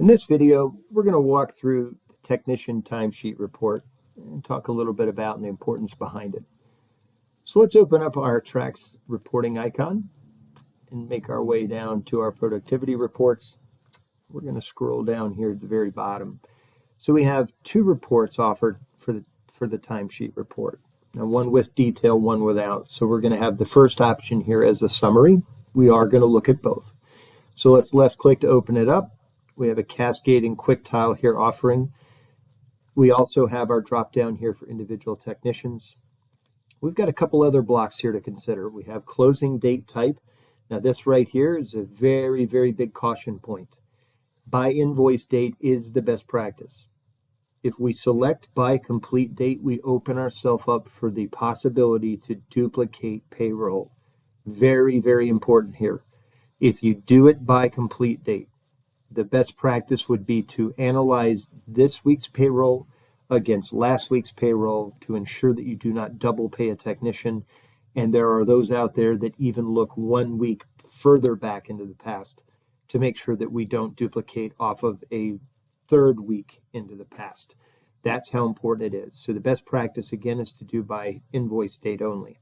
In this video, we're going to walk through the technician timesheet report and talk a little bit about the importance behind it. So let's open up our TRACS reporting icon and make our way down to our productivity reports. We're going to scroll down here at the very bottom. So we have two reports offered for the timesheet report. Now, one with detail, one without. So we're going to have the first option here as a summary. We are going to look at both. So let's left click to open it up. We have a cascading quick tile here offering. We also have our drop down here for individual technicians. We've got a couple other blocks here to consider. We have closing date type. Now this right here is a very, very big caution point. By invoice date is the best practice. If we select by complete date, we open ourselves up for the possibility to duplicate payroll. Very, very important here. If you do it by complete date, the best practice would be to analyze this week's payroll against last week's payroll to ensure that you do not double pay a technician. And there are those out there that even look 1 week further back into the past to make sure that we don't duplicate off of a third week into the past. That's how important it is. So the best practice, again, is to do by invoice date only.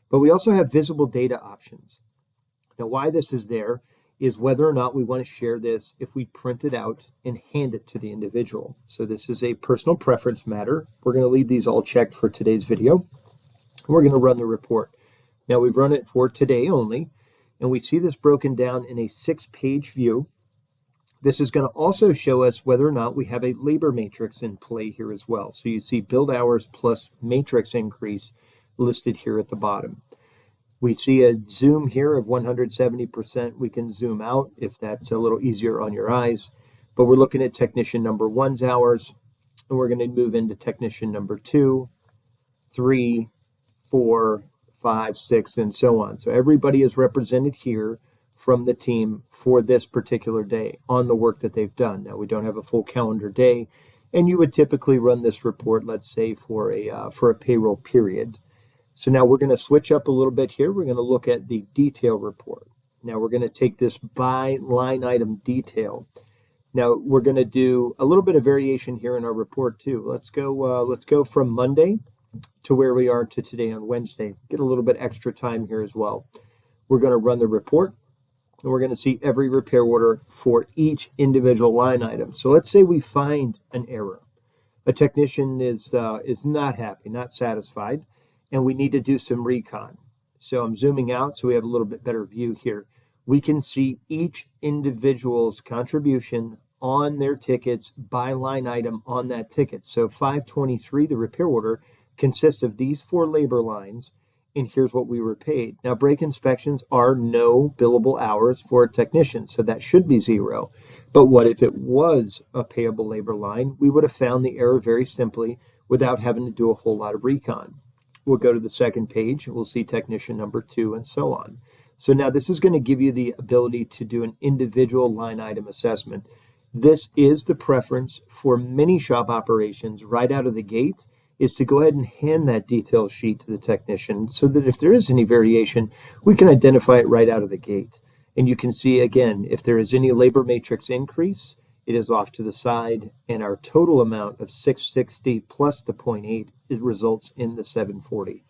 But we also have visible data options. Now, why this is there is whether or not we want to share this if we print it out and hand it to the individual. So this is a personal preference matter. We're going to leave these all checked for today's video. We're going to run the report. Now, we've run it for today only, and we see this broken down in a 6-page view. This is going to also show us whether or not we have a labor matrix in play here as well. So you see billed hours plus matrix increase listed here at the bottom. We see a zoom here of 170%. We can zoom out if that's a little easier on your eyes. But we're looking at technician number 1's hours, and we're going to move into technician number 2, 3, 4, 5, 6, and so on. So everybody is represented here from the team for this particular day on the work that they've done. Now, we don't have a full calendar day, and you would typically run this report, let's say, for a payroll period. So now we're going to switch up a little bit here. We're going to look at the detail report. Now we're going to take this by line item detail. Now we're going to do a little bit of variation here in our report too. Let's go from Monday to where we are to today on Wednesday. Get a little bit extra time here as well. We're going to run the report, and we're going to see every repair order for each individual line item. So let's say we find an error. A technician is not happy, not satisfied, and we need to do some recon. So I'm zooming out so we have a little bit better view here. We can see each individual's contribution on their tickets by line item on that ticket. So 523, the repair order, consists of these 4 labor lines, and here's what we were paid. Now, break inspections are no billable hours for a technician, so that should be 0. But what if it was a payable labor line? We would have found the error very simply without having to do a whole lot of recon. We'll go to the second page. We'll see technician number 2 and so on. So now this is going to give you the ability to do an individual line item assessment. This is the preference for many shop operations right out of the gate, is to go ahead and hand that detail sheet to the technician so that if there is any variation, we can identify it right out of the gate. And you can see, again, if there is any labor matrix increase, it is off to the side, and our total amount of 660 plus the 0.8, it results in the 740.